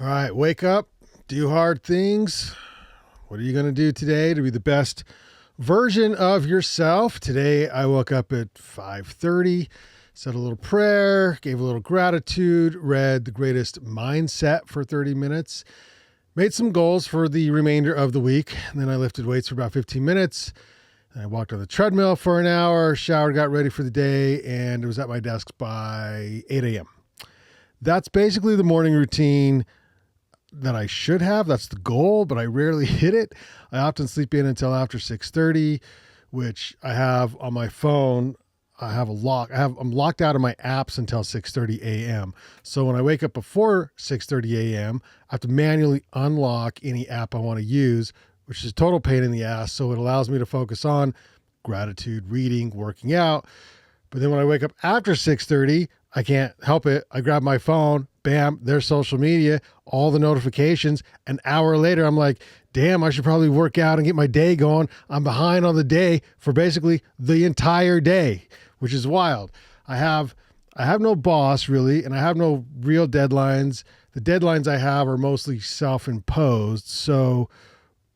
All right, wake up, do hard things. What are you going to do today to be the best version of yourself? Today, I woke up at 5:30, said a little prayer, gave a little gratitude, read The Greatest Mindset for 30 minutes, made some goals for the remainder of the week. And then I lifted weights for about 15 minutes. I walked on the treadmill for an hour, showered, got ready for the day, and was at my desk by 8 a.m. That's basically the morning routine that I should have. That's the goal, but I rarely hit it. I often sleep in until after 6:30, which I have on my phone. I have a lock. I'm locked out of my apps until 6:30 a.m. So when I wake up before 6:30 a.m., I have to manually unlock any app I want to use, which is a total pain in the ass. So it allows me to focus on gratitude, reading, working out. But then when I wake up after 6:30, I can't help it. I grab my phone, bam, there's social media, all the notifications. An hour later, I'm like, damn, I should probably work out and get my day going. I'm behind on the day for basically the entire day, which is wild. I have no boss really, and I have no real deadlines. The deadlines I have are mostly self-imposed. So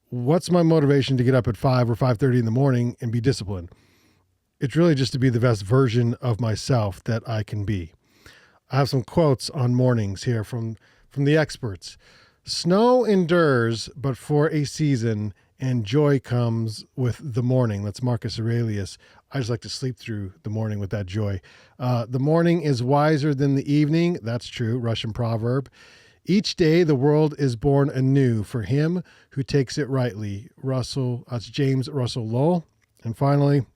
what's my motivation to get up at 5 or 5:30 in the morning and be disciplined? It's really just to be the best version of myself that I can be. I have some quotes on mornings here from the experts. Snow endures, but for a season, and joy comes with the morning. That's Marcus Aurelius. I just like to sleep through the morning with that joy. The morning is wiser than the evening. That's true, Russian proverb. Each day the world is born anew for him who takes it rightly. That's James Russell Lowell. And finally,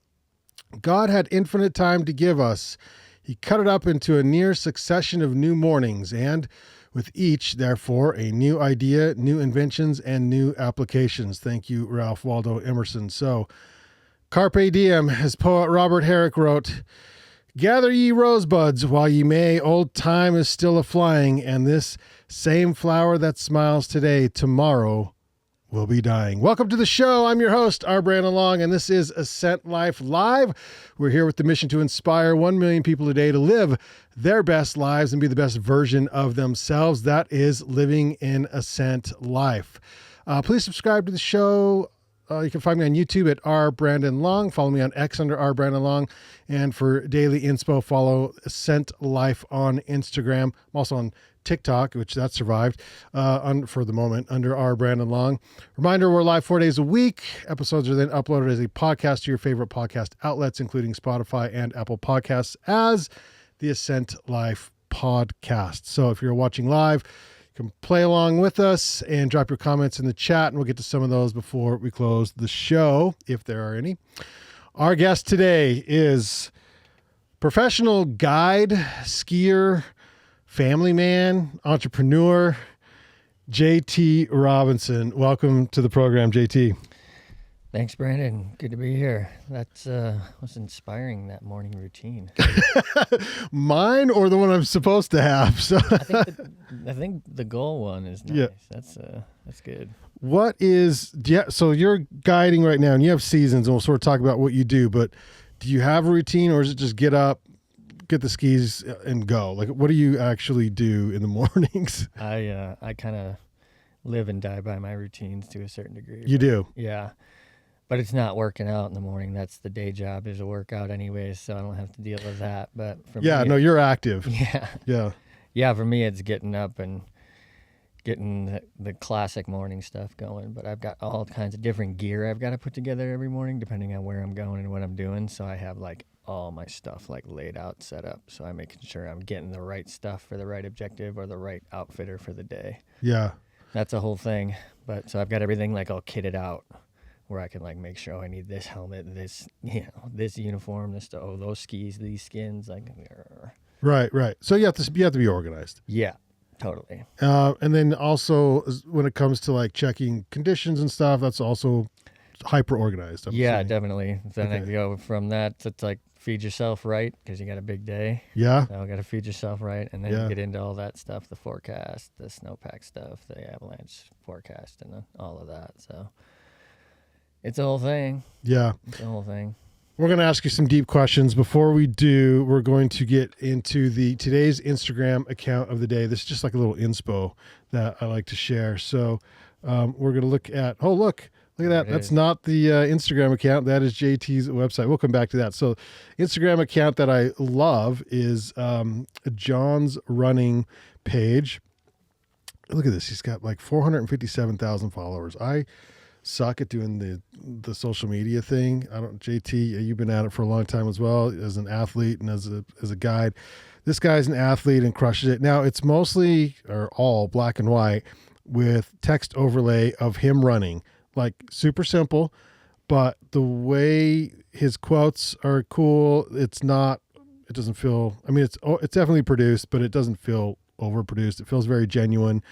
God had infinite time to give us. He cut it up into a near succession of new mornings, and with each, therefore, a new idea, new inventions, and new applications. Thank you, Ralph Waldo Emerson. So, Carpe diem, as poet Robert Herrick wrote, gather ye rosebuds while ye may, old time is still a-flying, and this same flower that smiles today, tomorrow will be dying. Welcome to the show. I'm your host, R. Brandon Long, and this is Ascent Life Live. We're here with the mission to inspire 1 million people a day to live their best lives and be the best version of themselves. That is living in Ascent Life. Please subscribe to the show. You can find me on YouTube at R. Brandon Long. Follow me on X under R. Brandon Long. And for daily inspo, follow Ascent Life on Instagram. I'm also on TikTok, which that survived for the moment, under R. Brandon Long. Reminder, we're live 4 days a week. Episodes are then uploaded as a podcast to your favorite podcast outlets, including Spotify and Apple Podcasts, as the Ascent Life podcast. So if you're watching live, you can play along with us and drop your comments in the chat, and we'll get to some of those before we close the show, if there are any. Our guest today is professional guide, skier, family man, entrepreneur, JT Robinson. Welcome to the program, JT. Thanks, Brandon. Good to be here. That's was inspiring, that morning routine. Mine or the one I'm supposed to have? So I think the goal one is nice. Yeah. That's good. So you're guiding right now, and you have seasons, and we'll sort of talk about what you do, but do you have a routine, or is it just get up, get the skis and go? Like, what do you actually do in the mornings? I kind of live and die by my routines to a certain degree. You do? Yeah. But it's not working out in the morning. That's the day job, is a workout anyways, so I don't have to deal with that. But for me, you're active. Yeah. Yeah. Yeah, for me, it's getting up and getting the classic morning stuff going. But I've got all kinds of different gear I've got to put together every morning, depending on where I'm going and what I'm doing. So I have all my stuff laid out, set up. So I'm making sure I'm getting the right stuff for the right objective or the right outfitter for the day. Yeah. That's a whole thing. But so I've got everything all kitted out, where I can make sure I need this helmet, this uniform, those skis, these skins, Right. So you have to be organized. Yeah, totally. And then also when it comes to checking conditions and stuff, that's also hyper organized. Yeah, definitely. Then I go from that to feed yourself right, because you got a big day. Yeah. So got to feed yourself right, and then you get into all that stuff, the forecast, the snowpack stuff, the avalanche forecast, and all of that. So it's a whole thing. Yeah. It's a whole thing. We're going to ask you some deep questions. Before we do, we're going to get into today's Instagram account of the day. This is just like a little inspo that I like to share. So we're going to look at, look at that. That's not the Instagram account. That is JT's website. We'll come back to that. So Instagram account that I love is John's running page. Look at this. He's got like 457,000 followers. I suck at doing the social media thing. JT, you've been at it for a long time as well as an athlete and as a guide. This guy's an athlete and crushes it. Now it's mostly or all black and white with text overlay of him running, like super simple, but the way his quotes are cool. It doesn't feel, I mean, it's definitely produced, but it doesn't feel overproduced. It feels very genuine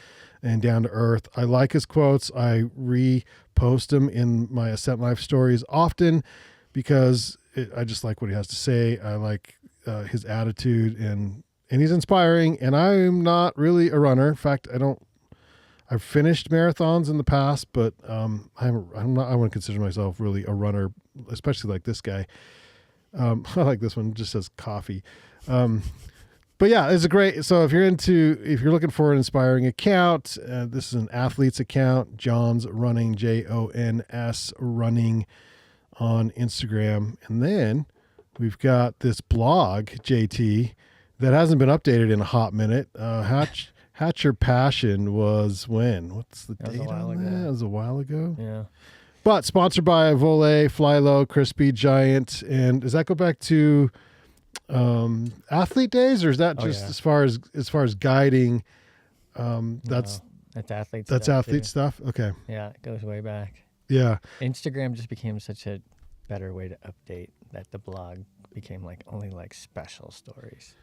and down to earth. I like his quotes. I repost them in my Ascent Life stories often because I just like what he has to say. I like his attitude and he's inspiring. And I'm not really a runner. In fact, I've finished marathons in the past, but I wouldn't consider myself really a runner, especially like this guy. I like this one. It just says coffee. But yeah, it's a great. So if you're looking for an inspiring account, this is an athlete's account. John's running, JONS running on Instagram. And then we've got this blog, JT, that hasn't been updated in a hot minute. Hatch Your Passion was when? What's the date on that? It was a while ago. Yeah. But sponsored by Volley, Fly Low, Crispy, Giant. And does that go back to athlete days, or is that just as far as guiding? That's athlete stuff. Okay. Yeah, it goes way back. Yeah. Instagram just became such a better way to update that the blog became like only like special stories.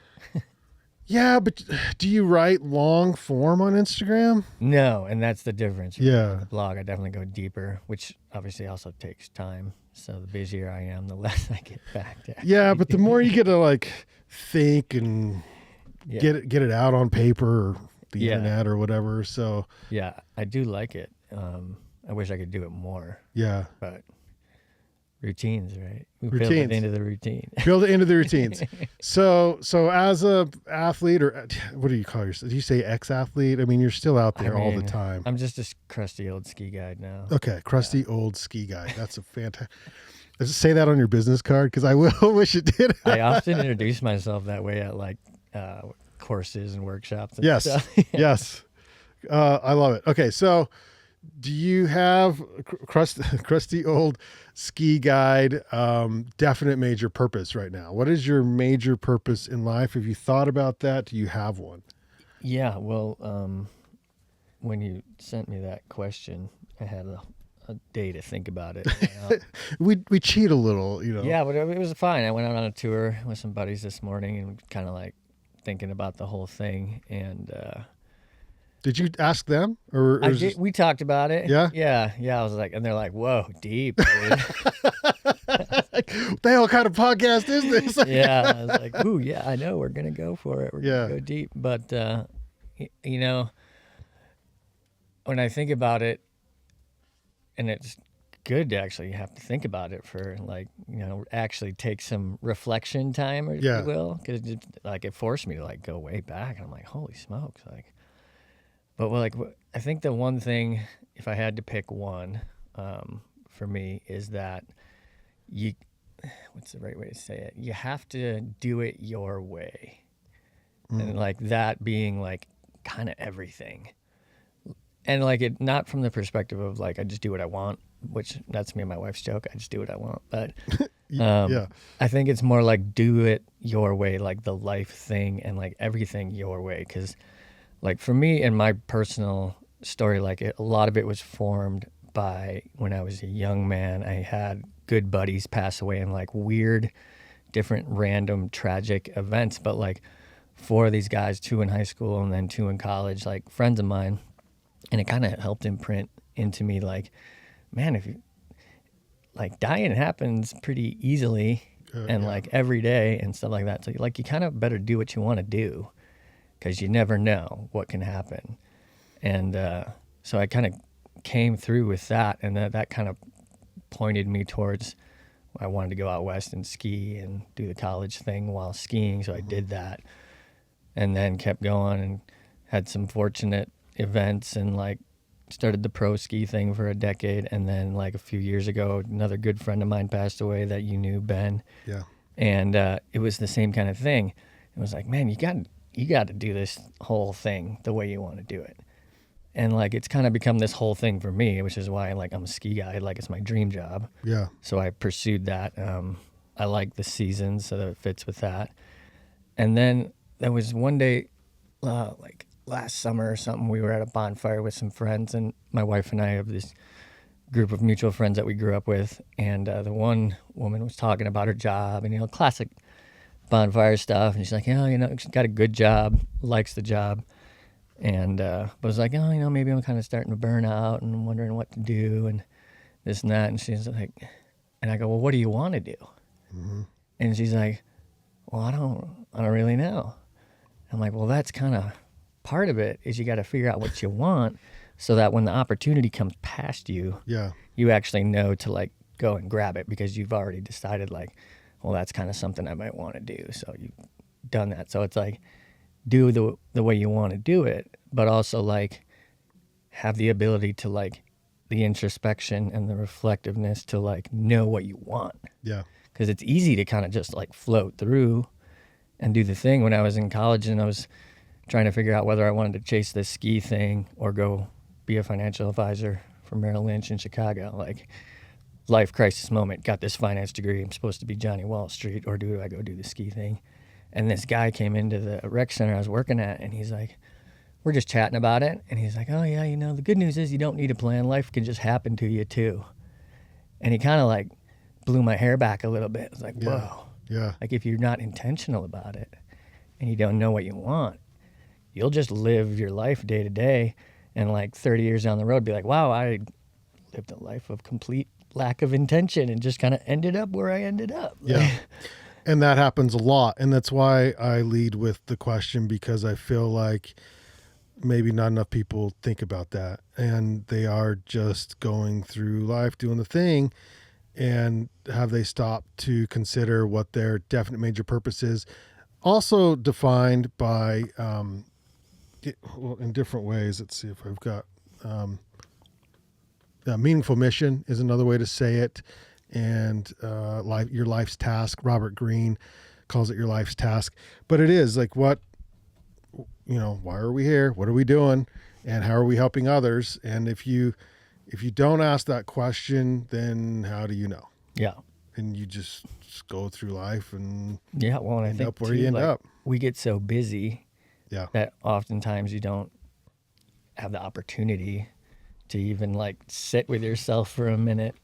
Yeah, but do you write long form on Instagram? No, and that's the difference. Yeah. The blog, I definitely go deeper, which obviously also takes time. So the busier I am, the less I get back to. Yeah, but the more you get to like think and get it out on paper or the internet or whatever. So yeah, I do like it. I wish I could do it more. Yeah, but routines, right? We routines. Build it into the routine. Build it into the routines. So as a athlete, or what do you call yourself? Do you say ex-athlete? I mean, you're still out there all the time. I'm just a crusty old ski guide now. Okay, crusty old ski guide. That's a fantastic. Does it say that on your business card? Because I wish it did. I often introduce myself that way at like courses and workshops. And stuff. Yes. I love it. Okay, so do you have crusty old ski guide, definite major purpose right now? What is your major purpose in life? Have you thought about that? Do you have one? Yeah, well, when you sent me that question, I had a day to think about it. We cheat a little, you know. Yeah, but it was fine. I went out on a tour with some buddies this morning and kind of like thinking about the whole thing. And did you ask them, or we talked about it? Yeah. I was like, and they're like, "Whoa, deep." Dude. What the hell kind of podcast is this? Yeah, I was like, "Ooh, yeah, I know. We're gonna go for it. We're gonna go deep." But you know, when I think about it, and it's good to actually have to think about it for like, you know, actually take some reflection time, or if you will, because it forced me to like go way back, and I'm like, holy smokes, like. But like, I think the one thing, if I had to pick one, for me, is that what's the right way to say it? You have to do it your way, and like that being like kind of everything. And like it, not from the perspective of like, I just do what I want, which that's me and my wife's joke. I just do what I want. But I think it's more like do it your way, like the life thing and like everything your way. Cause like for me and my personal story, like a lot of it was formed by when I was a young man. I had good buddies pass away in like weird, different, random, tragic events. But like 4 of these guys, 2 in high school and then 2 in college, like friends of mine. And it kind of helped imprint into me like, man, if you like dying happens pretty easily and like every day and stuff like that. So like you kind of better do what you want to do because you never know what can happen. And so I kind of came through with that, and that kind of pointed me towards, I wanted to go out west and ski and do the college thing while skiing, so I did that, and then kept going and had some fortunate events and like started the pro ski thing for a decade, and then like a few years ago, another good friend of mine passed away that you knew, Ben, Yeah. and it was the same kind of thing. It was like, man, you got to do this whole thing the way you want to do it. And like it's kind of become this whole thing for me, which is why like I'm a ski guy, like it's my dream job. Yeah. So I pursued that. I like the seasons, so that it fits with that. And then there was one day, like last summer or something, we were at a bonfire with some friends, and my wife and I have this group of mutual friends that we grew up with. And the one woman was talking about her job and, classic bonfire stuff. And she's like, she's got a good job, likes the job. And was like, maybe I'm kind of starting to burn out and wondering what to do and this and that. And she's like, and I go, well, what do you want to do? Mm-hmm. And she's like, well, I don't really know. I'm like, well, that's kind of part of it, is you got to figure out what you want so that when the opportunity comes past you, Yeah. you actually know to like go and grab it, because you've already decided like, well, that's kind of something I might want to do. So you've done that. So it's like, do the way you want to do it, but also like have the ability to like the introspection and the reflectiveness to like know what you want. Yeah. Because it's easy to kind of just like float through and do the thing. When I was in college and I was trying to figure out whether I wanted to chase this ski thing or go be a financial advisor for Merrill Lynch in Chicago, like life crisis moment, got this finance degree, I'm supposed to be Johnny Wall Street, or do I go do the ski thing? And this guy came into the rec center I was working at, and he's like, we're just chatting about it. And he's like, oh yeah, the good news is you don't need a plan. Life can just happen to you too. And he kind of like blew my hair back a little bit. It's like, Yeah. whoa. Yeah. Like if you're not intentional about it and you don't know what you want, you'll just live your life day to day, and like 30 years down the road be like, wow, I lived a life of complete lack of intention and just kind of ended up where I ended up. Yeah. And that happens a lot. And that's why I lead with the question, because I feel like maybe not enough people think about that. And they are just going through life doing the thing. And have they stopped to consider what their definite major purpose is? Also defined by, in different ways. Let's see if I've got a meaningful mission is another way to say it. And your life's task. Robert Greene calls it your life's task. But it is like, what, why are we here? What are we doing? And how are we helping others? And if you don't ask that question, then how do you know? Yeah. And you just go through life and Yeah. Well, and I end think up where you end like, up. we get so busy Yeah. that oftentimes you don't have the opportunity to even like sit with yourself for a minute.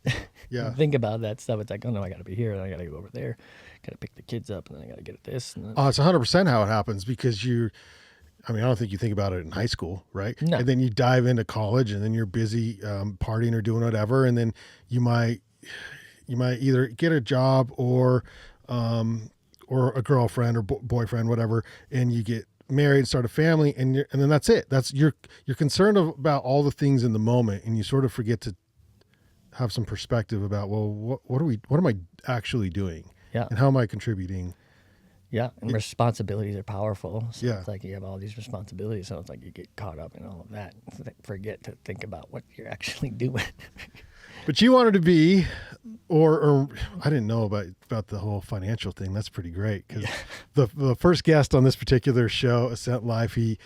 Yeah. Think about that stuff. It's like, oh no, I got to be here and I got to go over there. Got to pick the kids up and then I got to get at this. And then... It's 100% how it happens, because I don't think you think about it in high school, right? No. And then you dive into college, and then you're busy partying or doing whatever, and then you might either get a job or a girlfriend or boyfriend, whatever, and you get married, start a family, and then that's it. That's you're concerned about all the things in the moment, and you sort of forget to have some perspective about, well, what am I actually doing? Yeah. And how am I contributing? Yeah, and responsibilities are powerful. So Yeah. it's like you have all these responsibilities, so it's like you get caught up in all of that. Forget to think about what you're actually doing. But you wanted to be, or I didn't know about the whole financial thing. That's pretty great, because the first guest on this particular show, Ascent Life, he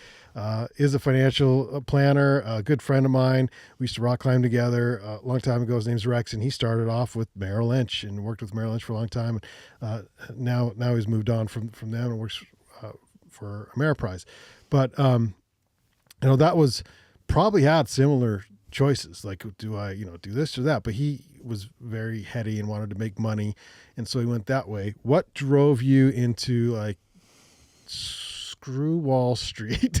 is a financial planner, a good friend of mine. We used to rock climb together a long time ago. His name's Rex, and he started off with Merrill Lynch and worked with Merrill Lynch for a long time. Now he's moved on from them and works for Ameriprise. But that was probably had similar choices, like, do I do this or that? But he was very heady and wanted to make money, and so he went that way. What drove you into like, screw Wall Street?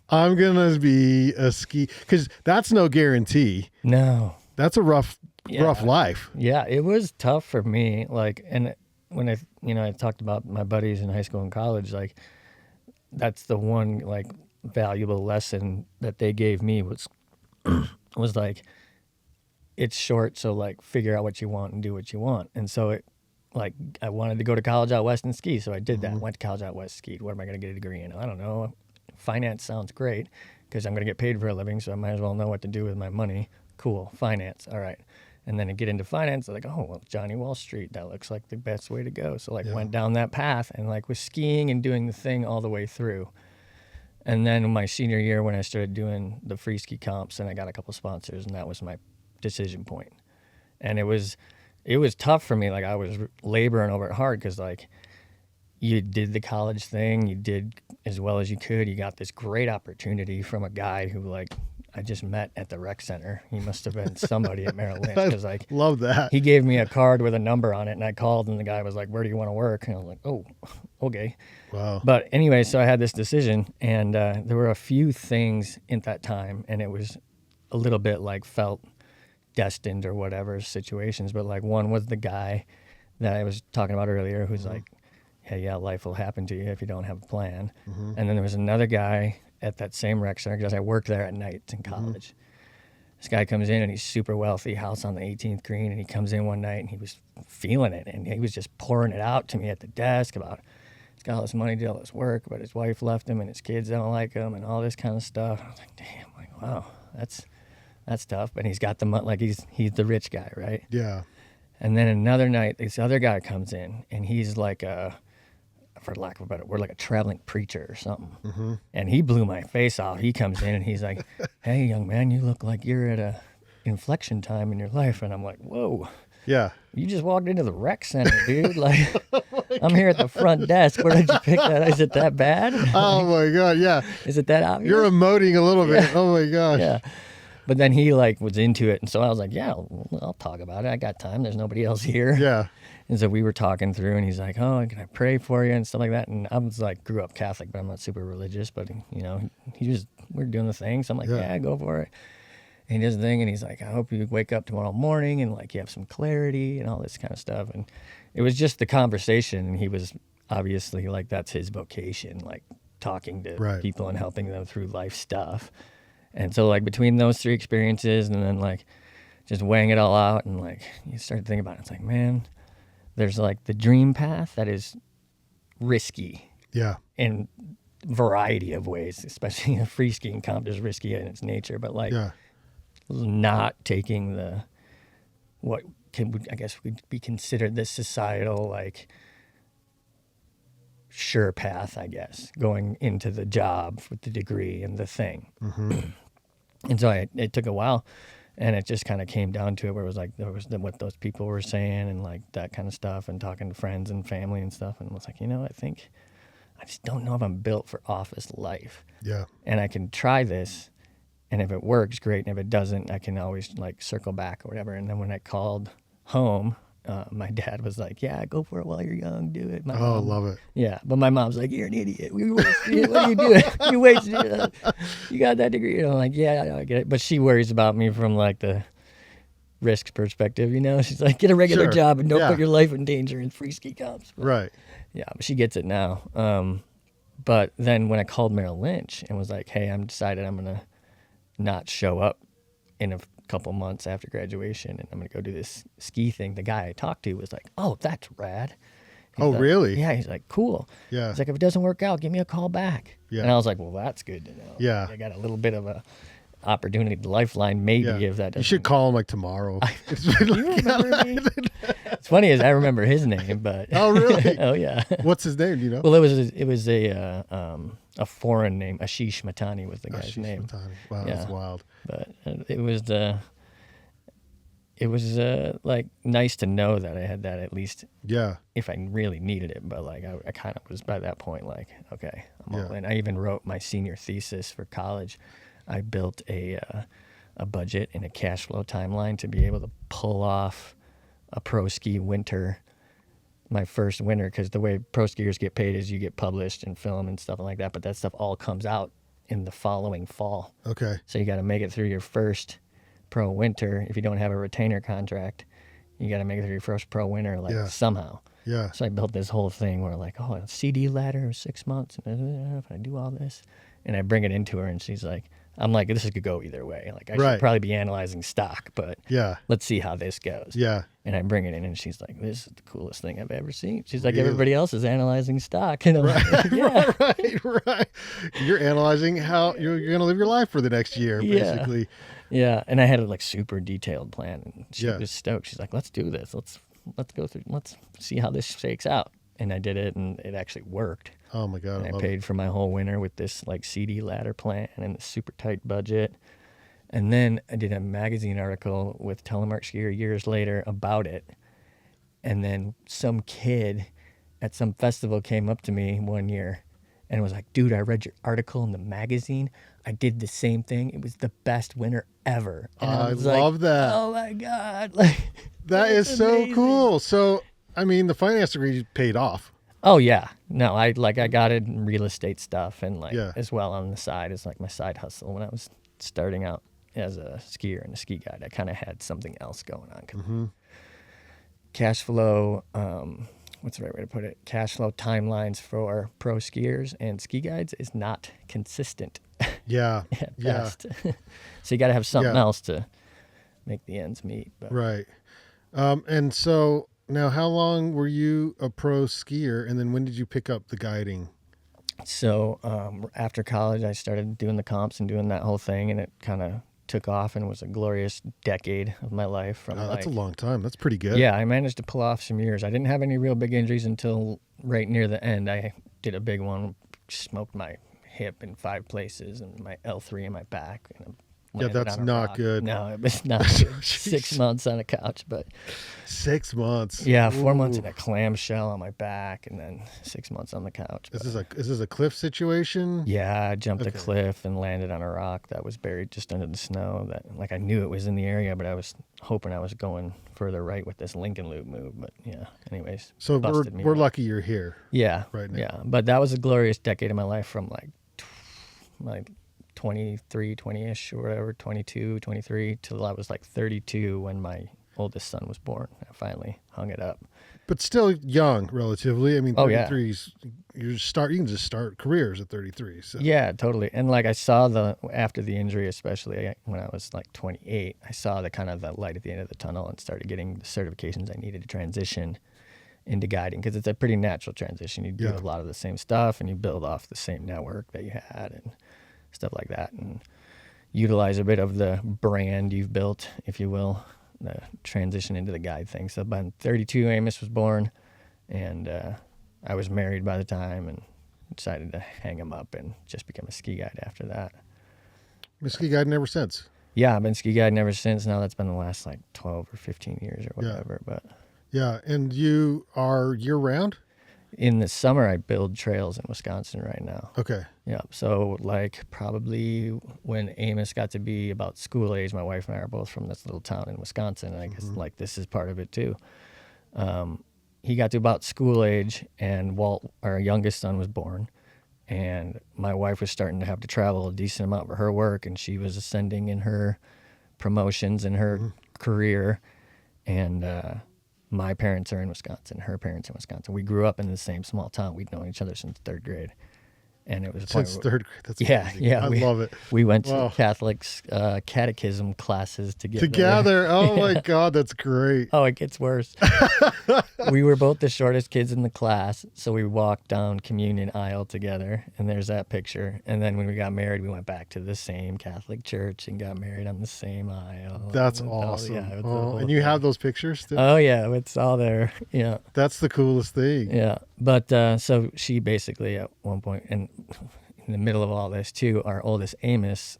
I'm gonna be a ski, because that's no guarantee. No. That's a rough life. Yeah, it was tough for me. Like, and when I talked about my buddies in high school and college, like that's the one like valuable lesson that they gave me was like, it's short, so like figure out what you want and do what you want. And so it, like, I wanted to go to college out west and ski, so I did that. Went to college out west, skied. What am I going to get a degree in? I don't know. Finance sounds great because I'm going to get paid for a living, so I might as well know what to do with my money. Cool, finance, all right. And then I get into finance, like, oh, well, Johnny Wall Street, that looks like the best way to go. So, like, went down that path and, like, was skiing and doing the thing all the way through. And then my senior year, when I started doing the free ski comps, and I got a couple sponsors, and that was my decision point. And it was tough for me. Like, I was laboring over it hard because, like, you did the college thing, you did as well as you could. You got this great opportunity from a guy who, like, I just met at the rec center. He must have been somebody at Merrill Lynch because, like, Love that. he gave me a card with a number on it, and I called, and the guy was like, "Where do you want to work?" And I was like, "Oh, okay." Wow. But anyway, so I had this decision, and there were a few things in that time, and it was a little bit like felt destined or whatever situations. But like one was the guy that I was talking about earlier, who's like, "Hey, yeah, life will happen to you if you don't have a plan." And then there was another guy at that same rec center because I worked there at night in college. This guy comes in and he's super wealthy, house on the 18th green, and he comes in one night and he was feeling it, and he was just pouring it out to me at the desk about he's got all this money to do all this work, but his wife left him and his kids don't like him and all this kind of stuff. I was like, damn, like, wow, that's tough. But he's got the money, like he's the rich guy, right? Yeah. And then another night, this other guy comes in and he's like for lack of a better word, like a traveling preacher or something. And he blew my face off. He comes in and he's like, "Hey, young man, you look like you're at a inflection time in your life." And I'm like, "Whoa, Yeah. you just walked into the rec center, dude. Like, I'm here at the front desk. Where did you pick that? Is it that bad? Oh my God. Yeah. Is it that obvious?" You're emoting a little bit. Oh my gosh. Yeah. But then he like was into it. And so I was like, "Yeah, I'll talk about it. I got time. There's nobody else here." Yeah. And so we were talking through, and he's like, "Oh, can I pray for you?" and stuff like that. And I was like, grew up Catholic, but I'm not super religious. But, you know, we're doing the thing. So I'm like, yeah, go for it. And he does the thing, and he's like, "I hope you wake up tomorrow morning and, like, you have some clarity," and all this kind of stuff. And it was just the conversation, and he was obviously, like, that's his vocation, like, talking to people and helping them through life stuff. And so, like, between those three experiences and then, like, just weighing it all out and, like, you start thinking about it. It's like, man, there's, like, the dream path that is risky. Yeah. In variety of ways, especially a free skiing comp is risky in its nature, but, like, not taking the what can I guess would be considered the societal, like, sure path, I guess, going into the job with the degree and the thing. And so it took a while, and it just kind of came down to it where it was like there was what those people were saying and, like, that kind of stuff, and talking to friends and family and stuff, and I was like, you know, I think I just don't know if I'm built for office life. Yeah. And I can try this, and if it works, great. And if it doesn't, I can always, like, circle back or whatever. And then when I called home, my dad was like, "Yeah, go for it while you're young. Do it." Love it. Yeah, but my mom's like, "You're an idiot. What are you doing? You wasted it. You got that degree." And I'm like, "Yeah, I get it." But she worries about me from, like, the risk perspective, you know? She's like, "Get a regular job and don't put your life in danger in free ski comps." But, yeah, but she gets it now. But then when I called Merrill Lynch and was like, "Hey, I'm decided I'm going to not show up in a couple months after graduation, and I'm going to go do this ski thing," the guy I talked to was like, "Oh, that's rad." He's like, really? Yeah, he's like, "Cool." Yeah. He's like, "If it doesn't work out, give me a call back." Yeah. And I was like, "Well, that's good to know." Yeah. Like, I got a little bit of a opportunity, lifeline, maybe, if that doesn't. You should call him, like, tomorrow. You remember me? It's funny is I remember his name, but Oh, really? Oh, yeah. What's his name? Do you know? Well, it was a foreign name. Ashish Matani was the guy's name. Matani. Wow, Yeah. that's wild. But it was like nice to know that I had that, at least if I really needed it. But, like, I kind of was by that point like, okay, I'm all in. I even wrote my senior thesis for college. I built a budget and a cash flow timeline to be able to pull off a pro ski winter, my first winter, because the way pro skiers get paid is you get published and film and stuff like that, but that stuff all comes out in the following fall. Okay. So you got to make it through your first pro winter. If you don't have a retainer contract, you got to make it through your first pro winter, like, somehow. Yeah. So I built this whole thing where, like, a CD ladder, 6 months, and I do all this. And I bring it into her, and she's like, I'm like, this could go either way. Like, I Right. should probably be analyzing stock, but Yeah. let's see how this goes. Yeah. And I bring it in, and she's like, this is the coolest thing I've ever seen. She's like, Really? everybody else is analyzing stock. And I'm like, yeah. Right. You're analyzing how you're going to live your life for the next year, Yeah. basically. Yeah. And I had a like super detailed plan, and she Yeah. was stoked. She's like, let's do this. Let's go through, let's see how this shakes out. And I did it, and it actually worked. Oh my God. And I love paid for my whole winter with this like CD ladder plan and a super tight budget. And then I did a magazine article with Telemark Skier years later about it. And then some kid at some festival came up to me one year and was like, dude, I read your article in the magazine. I did the same thing. It was the best winter ever. And I was love like, that. Oh my God. Like, That is that's so amazing. cool. So, I mean, the finance degree paid off. Oh yeah. No, I got it in real estate stuff, and like Yeah. as well on the side as like my side hustle. When I was starting out as a skier and a ski guide, I kind of had something else going on. 'Cause cash flow, what's the right way to put it? Cash flow timelines for pro skiers and ski guides is not consistent Yeah. at Yeah. best. So you got to have something Yeah. else to make the ends meet. But Right. And so now, how long were you a pro skier, and then when did you pick up the guiding? So after college, I started doing the comps and doing that whole thing, and it kind of took off and was a glorious decade of my life. From That's a like, long time. That's pretty good. yeah, I managed to pull off some years. I didn't have any real big injuries until right near the end. I did a big one, smoked my hip in 5 places and my L3 in my back. And landed that's on a not rock. good. No, it was not good. Jeez. 6 months on a couch, but 6 months. yeah, 4 months Ooh. in a clamshell on my back, and then 6 months on the couch. Is But this a cliff situation? yeah, I jumped Okay. a cliff and landed on a rock that was buried just under the snow. That like I knew it was in the area, but I was hoping I was going further right with this Lincoln Loop move. But yeah, anyways. So busted me we're up. lucky you're here. Yeah, right now. yeah. But that was a glorious decade of my life from like 23, 20-ish or whatever, 22, 23 till I was like 32 when my oldest son was born. I finally hung it up. But still young, relatively. I mean, Oh, yeah. 33's you can just start careers at 33. So. Yeah, totally. And like I saw after the injury, especially when I was like 28, I saw the kind of the light at the end of the tunnel and started getting the certifications I needed to transition into guiding, because it's a pretty natural transition. You do Yeah. a lot of the same stuff and you build off the same network that you had and stuff like that, and utilize a bit of the brand you've built, if you will, the transition into the guide thing. So by 32, Amos was born, and I was married by the time, and decided to hang him up and just become a ski guide after that. Been ski guiding ever since. Yeah, I've been ski guiding ever since. Now that's been the last like 12 or 15 years or whatever. But Yeah, and you are year round? in the summer, I build trails in Wisconsin right now. Okay. Yeah, so like probably when Amos got to be about school age, my wife and I are both from this little town in Wisconsin, and I guess like this is part of it too. He got to about school age, and Walt, our youngest son, was born, and my wife was starting to have to travel a decent amount for her work, and she was ascending in her promotions in her career, and my parents are in Wisconsin, her parents in Wisconsin. We grew up in the same small town. We'd known each other since 3rd grade. And it was a point Since where- 3rd grade. That's Yeah, amazing. yeah, I we- love it. we went Wow. to Catholic's catechism classes together. Together. Oh my God, that's great. Oh, it gets worse. We were both the shortest kids in the class, so we walked down communion aisle together, and there's that picture. And then when we got married, we went back to the same Catholic church and got married on the same aisle. That's And awesome. yeah, it was the Oh, whole and you thing. have those pictures still? Oh yeah, it's all there. Yeah. That's the coolest thing. Yeah, but so she basically at one point, and in the middle of all this too, our oldest Amos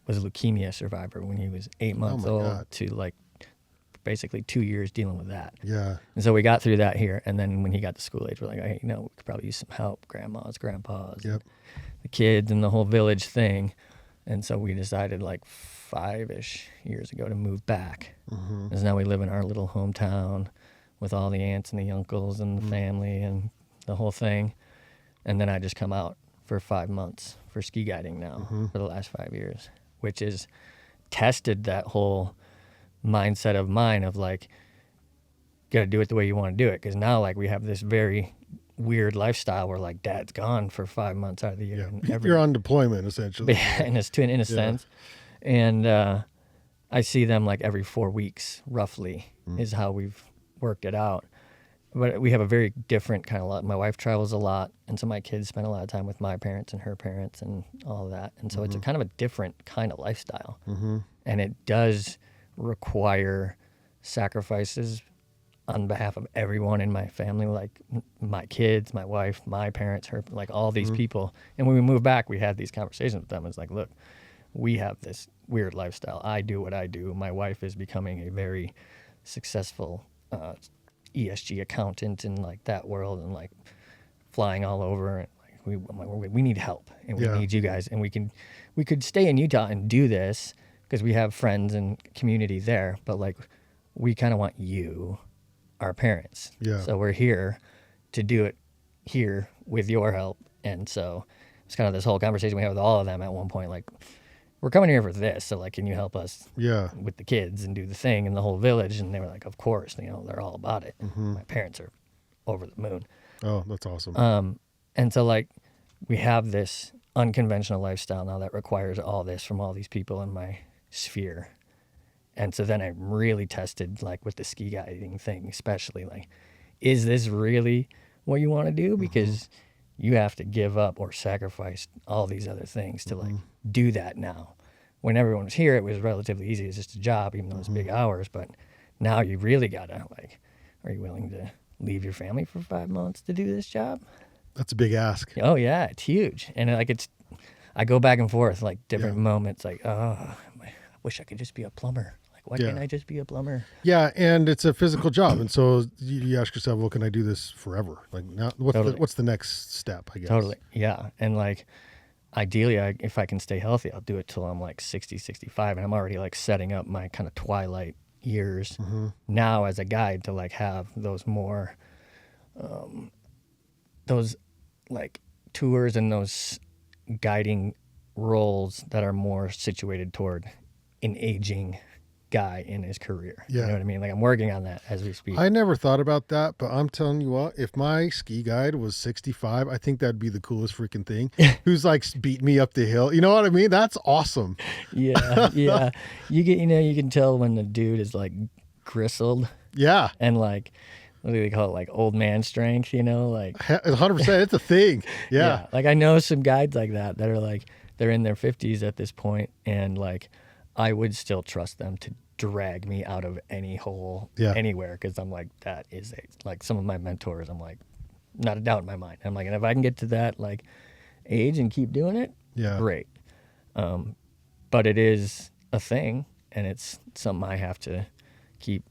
was a leukemia survivor when he was 8 months my old God. to like basically 2 years dealing with that. Yeah. And so we got through that here, and then when he got to school age, we're like, hey, we could probably use some help, grandmas, grandpas, Yep. the kids, and the whole village thing. And so we decided like 5-ish years ago to move back. Mm-hmm. Because now we live in our little hometown with all the aunts and the uncles and the family and the whole thing. And then I just come out for 5 months for ski guiding now for the last 5 years, which is tested that whole mindset of mine of like, got to do it the way you want to do it. Because now like we have this very weird lifestyle where like dad's gone for 5 months out of the year. Yeah. You're on deployment essentially. in a sense. And I see them like every 4 weeks, roughly, is how we've worked it out. But we have a very different kind of life. My wife travels a lot, and so my kids spend a lot of time with my parents and her parents and all of that. And so it's a kind of a different kind of lifestyle. And it does require sacrifices on behalf of everyone in my family, like my kids, my wife, my parents, her, like all these people. And when we moved back, we had these conversations with them. It's like, look, we have this weird lifestyle. I do what I do. My wife is becoming a very successful ESG accountant in like that world and like flying all over. And like we need help and we need you guys. And we could stay in Utah and do this because we have friends and community there. But like we kind of want you, our parents. Yeah. So we're here to do it here with your help. And so it's kind of this whole conversation we had with all of them at one point, like, we're coming here for this. So like, can you help us with the kids and do the thing in the whole village? And they were like, of course, you know, they're all about it. My parents are over the moon. Oh, that's awesome. And so like, we have this unconventional lifestyle now that requires all this from all these people in my sphere. And so then I'm really tested, like with the ski guiding thing, especially like, is this really what you want to do? Because you have to give up or sacrifice all these other things to like do that now. When everyone was here, it was relatively easy. It's just a job, even though it's big hours. But now you really gotta like, are you willing to leave your family for 5 months to do this job? That's a big ask. Oh yeah, it's huge. And like I go back and forth like different moments. Like, oh, I wish I could just be a plumber. Why can't I just be a plumber? Yeah, and it's a physical job, and so you ask yourself, well, can I do this forever? Like, now, what's the next step? I guess. Totally, yeah. And like, ideally, if I can stay healthy, I'll do it till I'm like 60, 65, and I'm already like setting up my kind of twilight years now as a guide to like have those more, those like tours and those guiding roles that are more situated toward an aging guy in his career. You know what I mean? Like I'm working on that as we speak. I never thought about that, but I'm telling you what, if my ski guide was 65, I think that'd be the coolest freaking thing. Who's like beating me up the hill. You know what I mean? That's awesome. Yeah. You can tell when the dude is like gristled. Yeah. And like, what do they call it? Like old man strength, you know, like 100%. It's a thing. Yeah. Like I know some guides like that are like, they're in their 50s at this point, and like, I would still trust them to drag me out of any hole anywhere, because I'm like, that is like some of my mentors, I'm like, not a doubt in my mind. I'm like, and if I can get to that like age and keep doing it, great. But it is a thing, and it's something I have to keep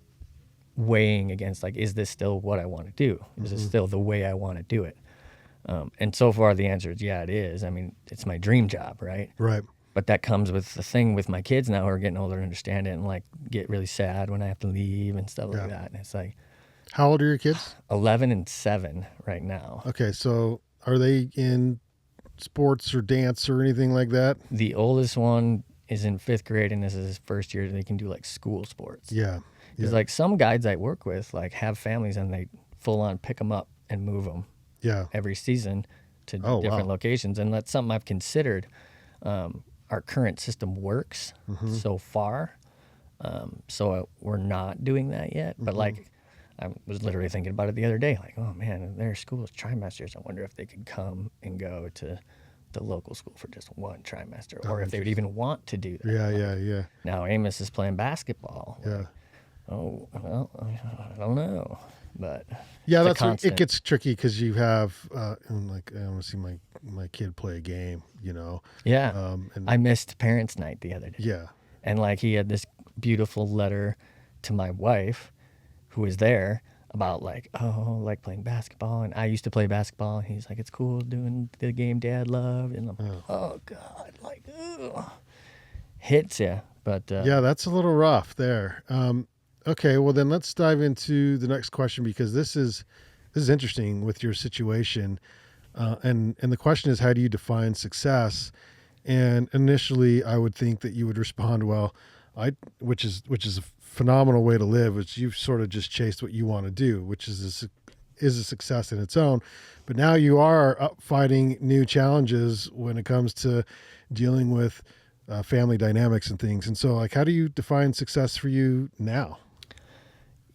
weighing against, like, is this still what I want to do? Is this still the way I want to do it? And so far the answer is it is. I mean, it's my dream job, right? Right. But that comes with the thing with my kids now who are getting older and understand it, and like get really sad when I have to leave and stuff like that. And it's like, how old are your kids? 11 and 7 right now. Okay, so are they in sports or dance or anything like that? The oldest one is in 5th grade, and this is his first year. They can do like school sports. Yeah. Because like some guides I work with like have families, and they full on pick them up and move them. Every season to different locations, and that's something I've considered. Our current system works so far, so we're not doing that yet. But like, I was literally thinking about it the other day, like, oh man, their school is trimesters. I wonder if they could come and go to the local school for just one trimester, or if they would even want to do that. Yeah. Now Amos is playing basketball. Like, oh well, I don't know, but that's where it gets tricky, because you have like, I want to see my kid play a game, you know. And I missed parents' night the other day. And like, he had this beautiful letter to my wife, who was there, about like, oh, like playing basketball, and I used to play basketball, and he's like, it's cool doing the game Dad loved, and I'm like, oh God, like, ugh. Hits you. But that's a little rough there. Okay, well then let's dive into the next question, because this is interesting with your situation, and the question is, how do you define success? And initially, I would think that you would respond, well, which is a phenomenal way to live, which you've sort of just chased what you want to do, which is this is a success in its own. But now you are up fighting new challenges when it comes to dealing with family dynamics and things. And so, like, how do you define success for you now?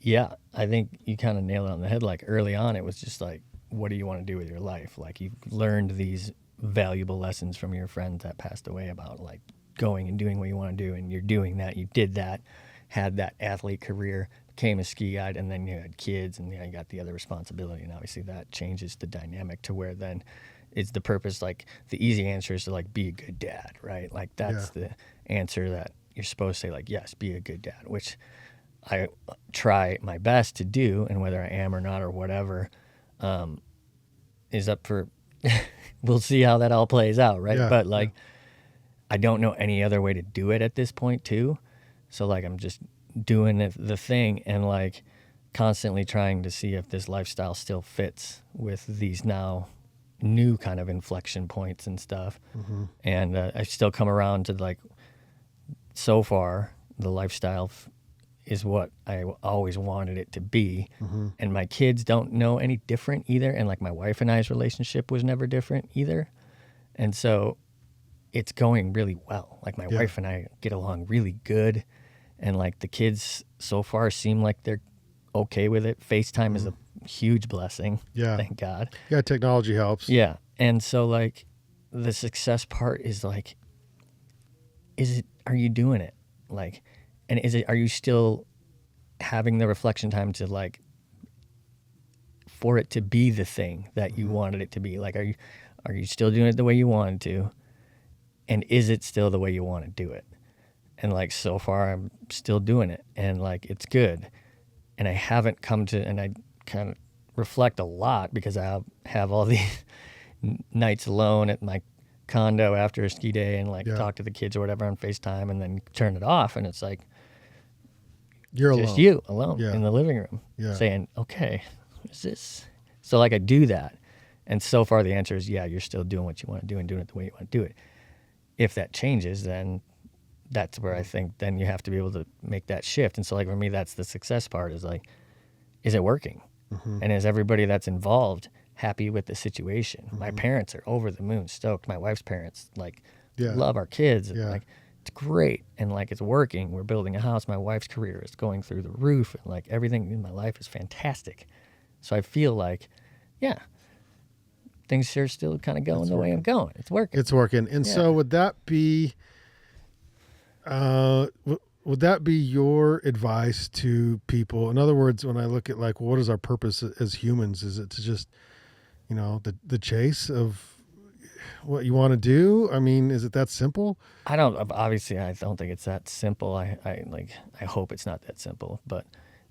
Yeah, I think you kind of nailed it on the head. Like early on, it was just like, what do you want to do with your life? Like you've learned these valuable lessons from your friends that passed away about like going and doing what you want to do, and you're doing that. You did that, had that athlete career, became a ski guide, and then you had kids, and you got the other responsibility. And obviously, that changes the dynamic to where then it's the purpose. Like the easy answer is to like be a good dad, right? Like that's the answer that you're supposed to say. Like yes, be a good dad, which I try my best to do, and whether I am or not or whatever is up for. We'll see how that all plays out, right? Yeah, But like, I don't know any other way to do it at this point, too. So like, I'm just doing the thing and like constantly trying to see if this lifestyle still fits with these now new kind of inflection points and stuff. Mm-hmm. And I still come around to like, so far, the lifestyle is what I always wanted it to be. Mm-hmm. And my kids don't know any different either. And like my wife and I's relationship was never different either. And so it's going really well. Like my wife and I get along really good. And like the kids so far seem like they're okay with it. FaceTime is a huge blessing. Yeah. Thank God. Yeah. Technology helps. Yeah. And so like the success part is like, are you doing it? Like, and are you still having the reflection time to like, for it to be the thing that you wanted it to be? Like, are you still doing it the way you wanted to? And is it still the way you want to do it? And like, so far I'm still doing it and like, it's good. And I haven't come to, and I kind of reflect a lot because I have all these nights alone at my condo after a ski day and like talk to the kids or whatever on FaceTime and then turn it off. And it's like, you're just alone. you alone in the living room saying, okay, is this? So like I do that. And so far the answer is, yeah, you're still doing what you want to do and doing it the way you want to do it. If that changes, then that's where I think then you have to be able to make that shift. And so like for me, that's the success part is like, is it working? Mm-hmm. And is everybody that's involved happy with the situation? Mm-hmm. My parents are over the moon stoked. My wife's parents like love our kids. Yeah. Like it's great. And like it's working. We're building a house. My wife's career is going through the roof and like everything in my life is fantastic. So I feel like, yeah, things are still kind of going the way I'm going. It's working. It's working. And so would that be your advice to people? In other words, when I look at like, what is our purpose as humans? Is it to just, the chase of what you want to do? I mean, is it that simple? I don't think it's that simple. I hope it's not that simple, but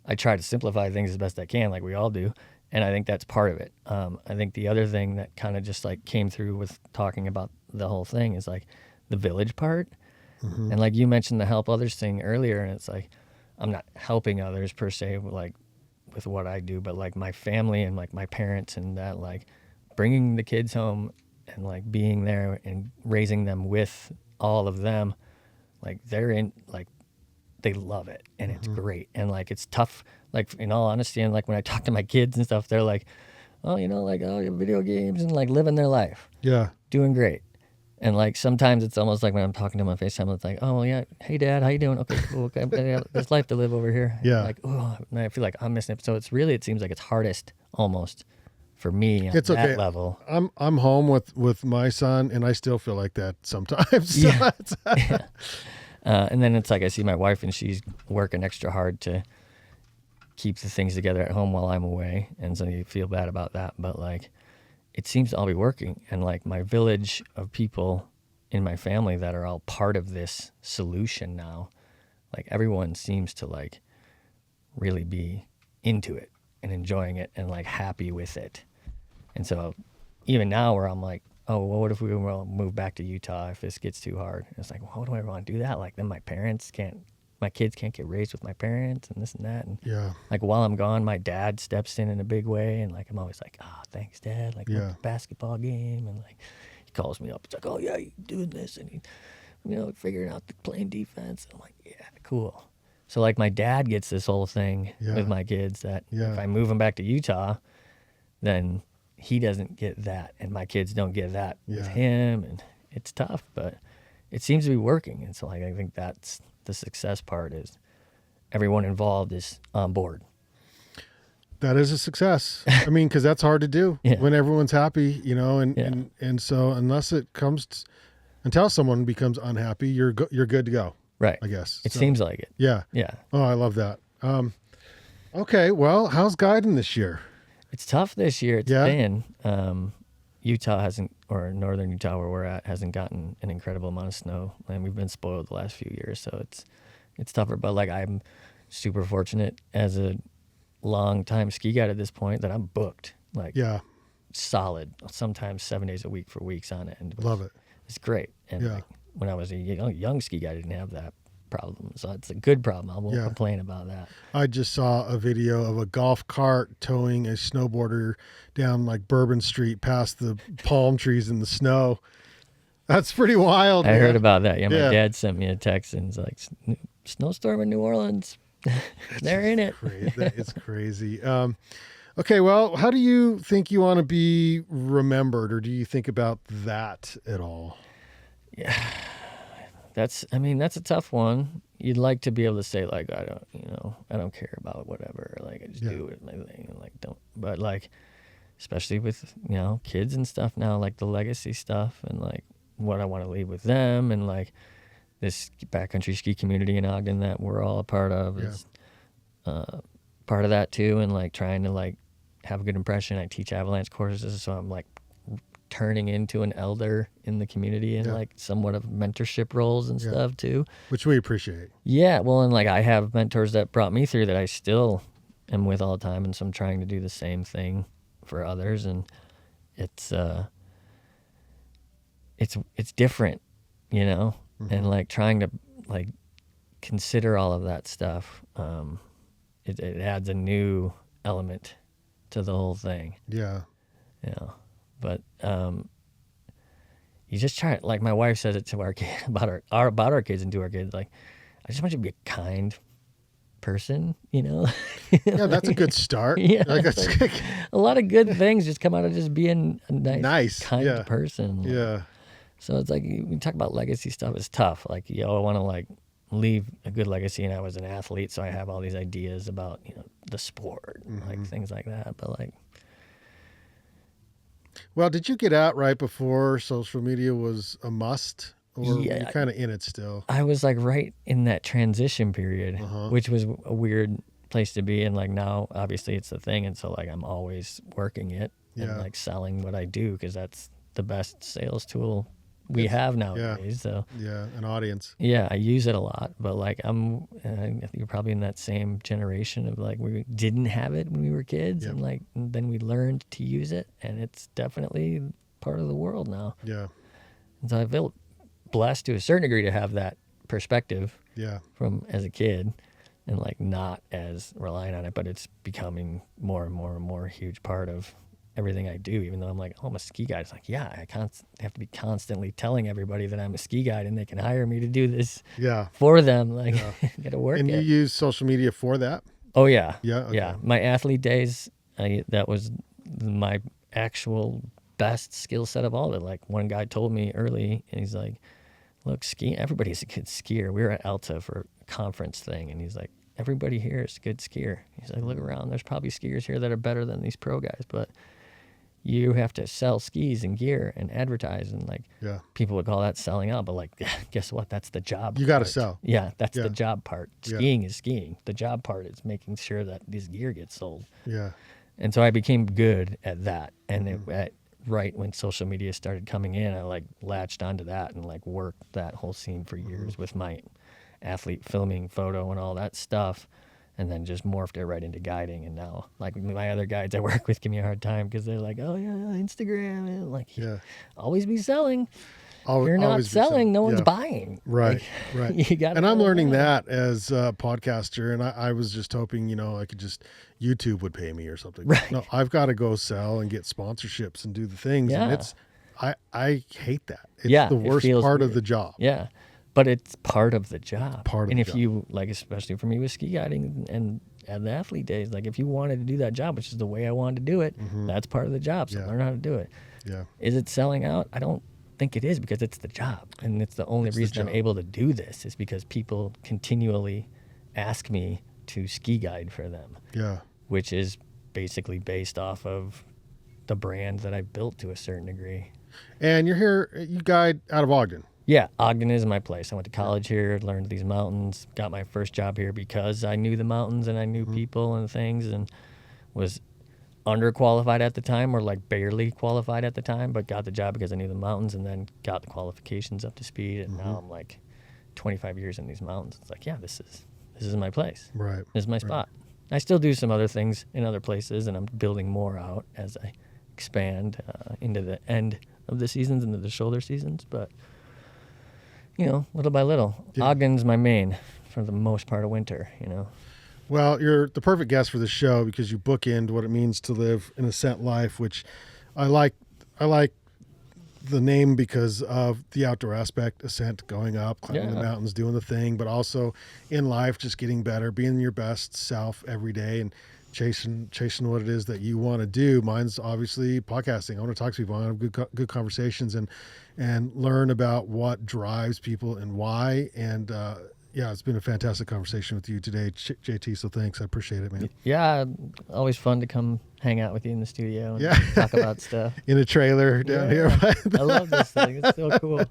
I try to simplify things as best I can, like we all do. And I think that's part of it. I think the other thing that kind of just like came through with talking about the whole thing is like the village part. Mm-hmm. And like you mentioned the help others thing earlier, and it's like, I'm not helping others per se, like with what I do, but like my family and like my parents and that, like bringing the kids home and like being there and raising them with all of them, like they're in, like they love it and it's great. And like, it's tough, like in all honesty. And like when I talk to my kids and stuff, they're like, oh, video games and like living their life. Yeah. Doing great. And like sometimes it's almost like when I'm talking to them on FaceTime, it's like, oh yeah, hey dad, how you doing? Okay, cool. Okay, there's life to live over here. Yeah. Like, oh, and I feel like I'm missing it. So it seems like it's hardest almost for me on it's that okay. level. I'm home with my son, and I still feel like that sometimes. Yeah. And then it's like I see my wife, and she's working extra hard to keep the things together at home while I'm away, and so you feel bad about that. But like, it seems to all be working, and like my village of people in my family that are all part of this solution now, like everyone seems to like really be into it and enjoying it and like happy with it. And so even now where I'm like, oh, well, what if we move back to Utah if this gets too hard? And it's like, well, how do I want to do that? Like then my kids can't get raised with my parents and this and that. And like while I'm gone, my dad steps in a big way. And like, I'm always like, oh, thanks dad. Like went to the basketball game. And like, he calls me up. It's like, oh yeah, you doing this. And he, figuring out the playing defense. And I'm like, yeah, cool. So like my dad gets this whole thing with my kids that if I move them back to Utah, then he doesn't get that, and my kids don't get that with Yeah. him, and it's tough, but it seems to be working. And so like I think that's the success part, is everyone involved is on board. That is a success. I mean, because that's hard to do Yeah. when everyone's happy, and Yeah. and so unless it comes until someone becomes unhappy, you're good to go, Right. I guess. It So, seems like it. yeah. Yeah. Oh, I love that. Okay, well, how's guiding this year? It's tough this year. It's Yeah? been. Utah hasn't, or northern Utah where we're at, hasn't gotten an incredible amount of snow, and we've been spoiled the last few years, so it's tougher. But like I'm super fortunate as a long time ski guide at this point that I'm booked, like Yeah, solid, sometimes 7 days a week for weeks on end. love it. It's great. And Yeah. like when I was a young ski guy, I didn't have that problem, so it's a good problem. I won't Yeah. complain about that. I just saw a video of a golf cart towing a snowboarder down like Bourbon Street past the palm trees in the snow. That's pretty wild. I man. heard about that. Yeah, my Yeah. dad sent me a text and it's like, snowstorm in New Orleans. They're in it. It's crazy. Okay, well, how do you think you want to be remembered, or do you think about that at all? That's a tough one. You'd like to be able to say like, I don't care about whatever. Like I just Yeah. do it. My thing. Like don't. But like, especially with kids and stuff now, like the legacy stuff and like what I want to leave with them, and like this backcountry ski community in Ogden that we're all a part of Yeah. is part of that too. And like trying to like have a good impression. I teach avalanche courses, so I'm like turning into an elder in the community and Yeah. like somewhat of mentorship roles and Yeah. stuff too. Which we appreciate. Yeah, well, and like I have mentors that brought me through that I still am with all the time, and so I'm trying to do the same thing for others, and it's different, Mhm. and like trying to like consider all of that stuff. It adds a new element to the whole thing, Yeah. But you just try, like my wife says it to our kid about our kids and to our kids, like I just want you to be a kind person, Yeah, that's a good start. Yeah, Like a lot of good things just come out of just being a nice kind yeah. person. Yeah. So it's like we talk about legacy stuff. It's tough. Like I want to like leave a good legacy, and I was an athlete, so I have all these ideas about the sport, and like things like that. But like, Well, did you get out right before social media was a must, or were you Yeah. kind of in it still? I was like right in that transition period, Uh-huh. which was a weird place to be. And like now, obviously, it's the thing, and so like I'm always working it Yeah. and like selling what I do because that's the best sales tool we have nowadays. So Yeah, an audience. yeah, I use it a lot, but like I think you're probably in that same generation of like we didn't have it when we were kids, Yep. and like then we learned to use it, and it's definitely part of the world now. Yeah. And so I feel blessed to a certain degree to have that perspective Yeah. from as a kid, and like not as reliant on it, but it's becoming more and more and more a huge part of everything I do. Even though I'm like, oh, I'm a ski guide. It's like, yeah, I have to be constantly telling everybody that I'm a ski guide and they can hire me to do this Yeah. for them. Like, Yeah. gotta work And you it. use social media for that? Oh yeah, Yeah. Okay. yeah. My athlete days, that was my actual best skill set of all of it. Like one guy told me early, and he's like, look, skiing, everybody's a good skier. We were at Alta for a conference thing, and he's like, everybody here is a good skier. He's like, look around. There's probably skiers here that are better than these pro guys, but you have to sell skis and gear and advertise, and like Yeah. people would call that selling out, but like guess what? That's the job. You got to part. sell. Yeah, that's Yeah. the job part. Yeah. Skiing is skiing. The job part is making sure that this gear gets sold. Yeah. And so I became good at that. And Mm-hmm. right when social media started coming in, I like latched onto that and like worked that whole scene for years Mm-hmm. with my athlete filming photo and all that stuff. And then just morphed it right into guiding. And now, like my other guides I work with give me a hard time because they're like, oh yeah, Instagram. And like, Yeah. always be selling. Al- If you're not always be selling, no one's Yeah. buying. Right. Like, Right. you got. And I'm learning that as a podcaster, and I was just hoping, I could just YouTube would pay me or something. Right. No, I've got to go sell and get sponsorships and do the things. And Yeah. I hate that. It's Yeah, the it worst feels part of weird. the job. Yeah, but it's part of the job. Part of and the if job. you like, especially for me with ski guiding and at the athlete days, like if you wanted to do that job, which is the way I wanted to do it, that's part of the job. So Yeah. learn how to do it. Yeah. Is it selling out? I don't think it is, because it's the job. And it's the only reason I'm able to do this is because people continually ask me to ski guide for them. Yeah. Which is basically based off of the brand that I've built to a certain degree. And you're here, you guide out of Ogden. Yeah, Ogden is my place. I went to college here, learned these mountains, got my first job here because I knew the mountains and I knew people and things, and was underqualified at the time, or like barely qualified at the time, but got the job because I knew the mountains, and then got the qualifications up to speed. And now I'm like 25 years in these mountains. It's like, yeah, this is my place. Right. This is my spot. I still do some other things in other places, and I'm building more out as I expand into the end of the seasons, into the shoulder seasons. But, little by little. Yeah. Ogden's my main for the most part of winter, Well, you're the perfect guest for this show because you bookend what it means to live an Ascent life, which I like the name because of the outdoor aspect, Ascent, going up, climbing the mountains, doing the thing, but also in life, just getting better, being your best self every day and chasing what it is that you want to do. Mine's obviously podcasting. I want to talk to people. I want to have good conversations and learn about what drives people and why. And, yeah, it's been a fantastic conversation with you today, JT, so thanks. I appreciate it, man. Yeah, always fun to come hang out with you in the studio and talk about stuff. In a trailer down here. I love this thing. It's so cool.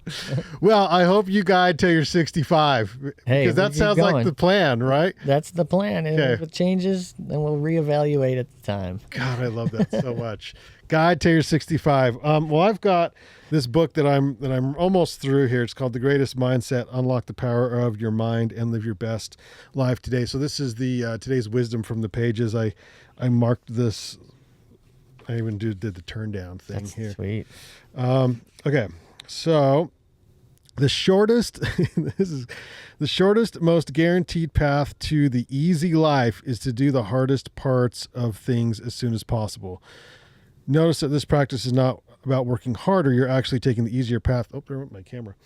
Well, I hope you guide till you're 65. Hey, because that sounds like the plan, right? That's the plan. And if it changes, then we'll reevaluate at the time. God, I love that so much. Guide till you're 65. Well, I've got this book that I'm almost through here. It's called The Greatest Mindset: Unlock the Power of Your Mind and Live Your Best Life Today. So this is the today's wisdom from the pages. I marked this. I even did the turn down thing. That's here. Sweet. Okay, so the shortest most guaranteed path to the easy life is to do the hardest parts of things as soon as possible. Notice that this practice is not about working harder. You're actually taking the easier path. Oh, there went my camera.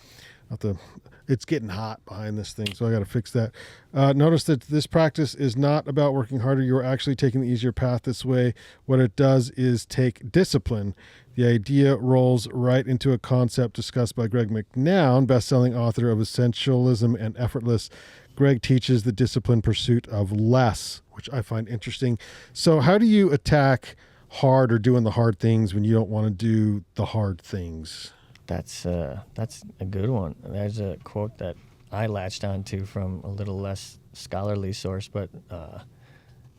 It's getting hot behind this thing, so I got to fix that. Notice that this practice is not about working harder. You're actually taking the easier path this way. What it does is take discipline. The idea rolls right into a concept discussed by Greg McNown, best-selling author of Essentialism and Effortless. Greg teaches the disciplined pursuit of less, which I find interesting. So how do you attack hard or doing the hard things when you don't want to do the hard things? That's a good one. There's a quote that I latched onto from a little less scholarly source, but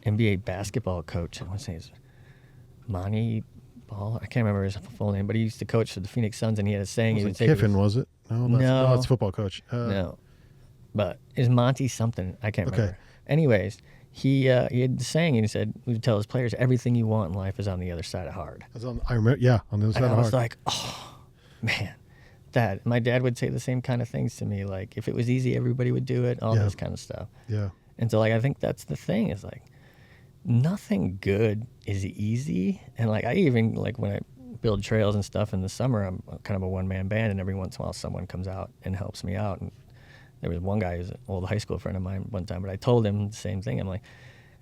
NBA basketball coach, I want to say it's Monty Ball. I can't remember his full name, but he used to coach for the Phoenix Suns, and he had a saying. Was it Kiffin, was it? No, it's football coach. No, but is Monty something? I can't remember. Okay. Anyways, he had the saying, and he said, he would tell his players, everything you want in life is on the other side of hard. I remember, on the other side of hard. I was like, oh, man. My dad would say the same kind of things to me, like if it was easy, everybody would do it, all this kind of stuff. Yeah. And so, like, I think that's the thing is, like, nothing good is easy. And, like, I even, like, when I build trails and stuff in the summer, I'm kind of a one-man band, and every once in a while someone comes out and helps me out. And there was one guy who's an old high school friend of mine one time, but I told him the same thing. I'm like,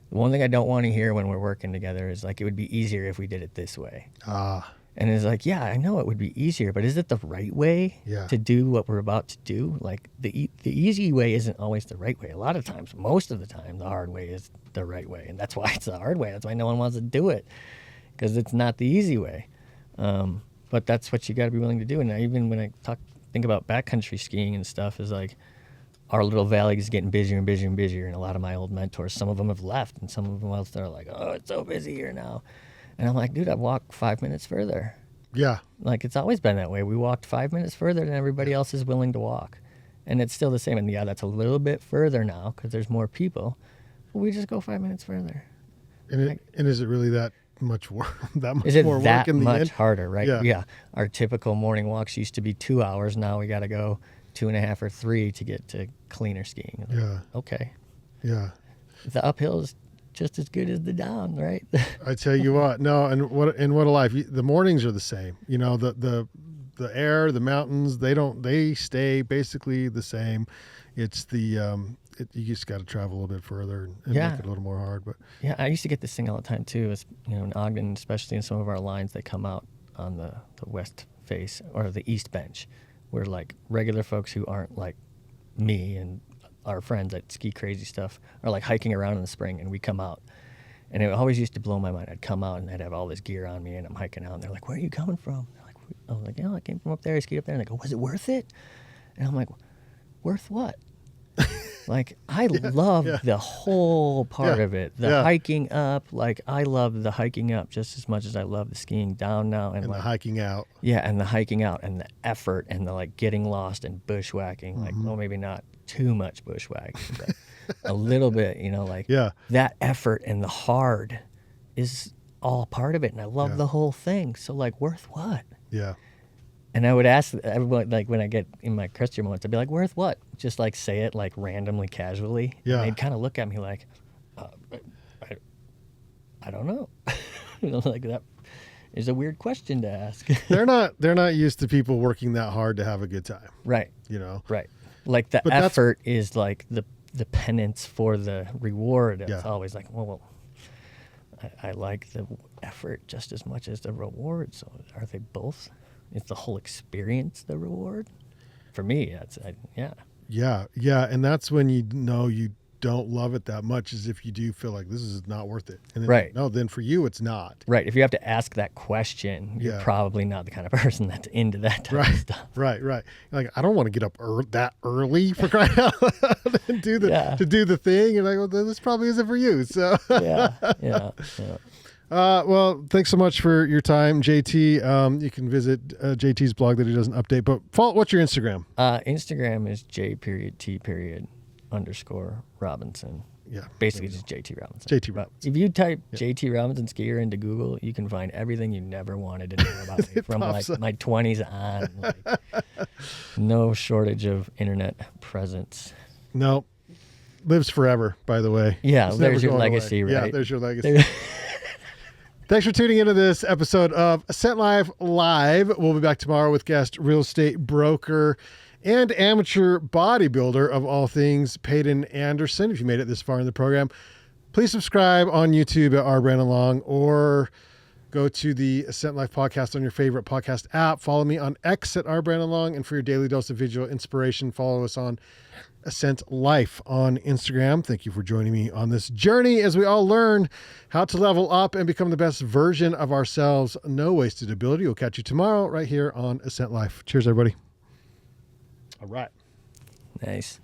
the one thing I don't want to hear when we're working together is, like, it would be easier if we did it this way. And it's like, yeah, I know it would be easier, but is it the right way to do what we're about to do? Like, the easy way isn't always the right way. A lot of times, most of the time, the hard way is the right way. And that's why it's the hard way. That's why no one wants to do it, because it's not the easy way. But that's what you got to be willing to do. And even when I think about backcountry skiing and stuff, is like, our little valley is getting busier and busier and busier. And a lot of my old mentors, some of them have left, and some of them else are like, oh, it's so busy here now. And I'm like, dude, I've walked 5 minutes further. Yeah. Like, it's always been that way. We walked 5 minutes further than everybody else is willing to walk. And it's still the same. And yeah, that's a little bit further now because there's more people. But we just go 5 minutes further. And is it really that much work? That much is it more that work in the much end? harder, right? Yeah. Our typical morning walks used to be 2 hours. Now we got to go 2.5 or 3 to get to cleaner skiing. Yeah. Okay. Yeah. The uphill is just as good as the down, right? I tell you what, no, and what a life. The mornings are the same. You know, the the air, the mountains, they stay basically the same. It's you just got to travel a little bit further and Yeah. make it a little more hard. But Yeah, I used to get this thing all the time too. Is in Ogden, especially in some of our lines, they come out on the west face or the east bench, where like regular folks who aren't like me and our friends that ski crazy stuff are like hiking around in the spring, and we come out, and it always used to blow my mind. I'd come out and I'd have all this gear on me, and I'm hiking out, and they're like, "Where are you coming from?" They're like, I was like, "Yeah, I came from up there. I skied up there." And they go, "Was it worth it?" And I'm like, "Worth what?" Like, I love the whole part of it. The hiking up, like, I love the hiking up just as much as I love the skiing down now. And like, the hiking out. Yeah, and the hiking out and the effort and the, like, getting lost and bushwhacking. Like, well, maybe not too much bushwhacking, but a little bit, like, that effort and the hard is all part of it. And I love the whole thing. So, like, worth what? Yeah. And I would ask everyone, like, when I get in my Christian moments, I'd be like, worth what? Just, like, say it, like, randomly, casually. Yeah. And they'd kind of look at me like, I don't know. Like, that is a weird question to ask. They're not used to people working that hard to have a good time. Right. Right. Like, the effort is, like, the penance for the reward. It's always like, well, I like the effort just as much as the reward. So are they both? Is the whole experience the reward? For me, yeah. Yeah, and that's when you know you don't love it that much, is if you do feel like this is not worth it. And then, no, then for you it's not. Right. If you have to ask that question, you're probably not the kind of person that's into that type of stuff. Right. Like, I don't want to get up that early for crying out loud and do the thing. You're like, well, this probably isn't for you. So yeah. Well, thanks so much for your time, JT. You can visit JT's blog that he doesn't update. But what's your Instagram? Instagram is J.T_Robinson. Yeah. Basically just JT Robinson. JT Robinson. If you type JT Robinson skier into Google, you can find everything you never wanted to know about me from like my 20s on. Like, no shortage of internet presence. No. Lives forever, by the way. Yeah, there's your legacy, away. right? Yeah, there's your legacy. Thanks for tuning into this episode of Ascent Live Live. We'll be back tomorrow with guest real estate broker and amateur bodybuilder of all things, Peyton Anderson. If you made it this far in the program, please subscribe on YouTube at R. Brandon Long, or go to the Ascent Life podcast on your favorite podcast app. Follow me on X at R. Brandon Long. And for your daily dose of visual inspiration, follow us on Ascent Life on Instagram. Thank you for joining me on this journey as we all learn how to level up and become the best version of ourselves. No wasted ability. We'll catch you tomorrow right here on Ascent Life. Cheers, everybody. All right. Nice.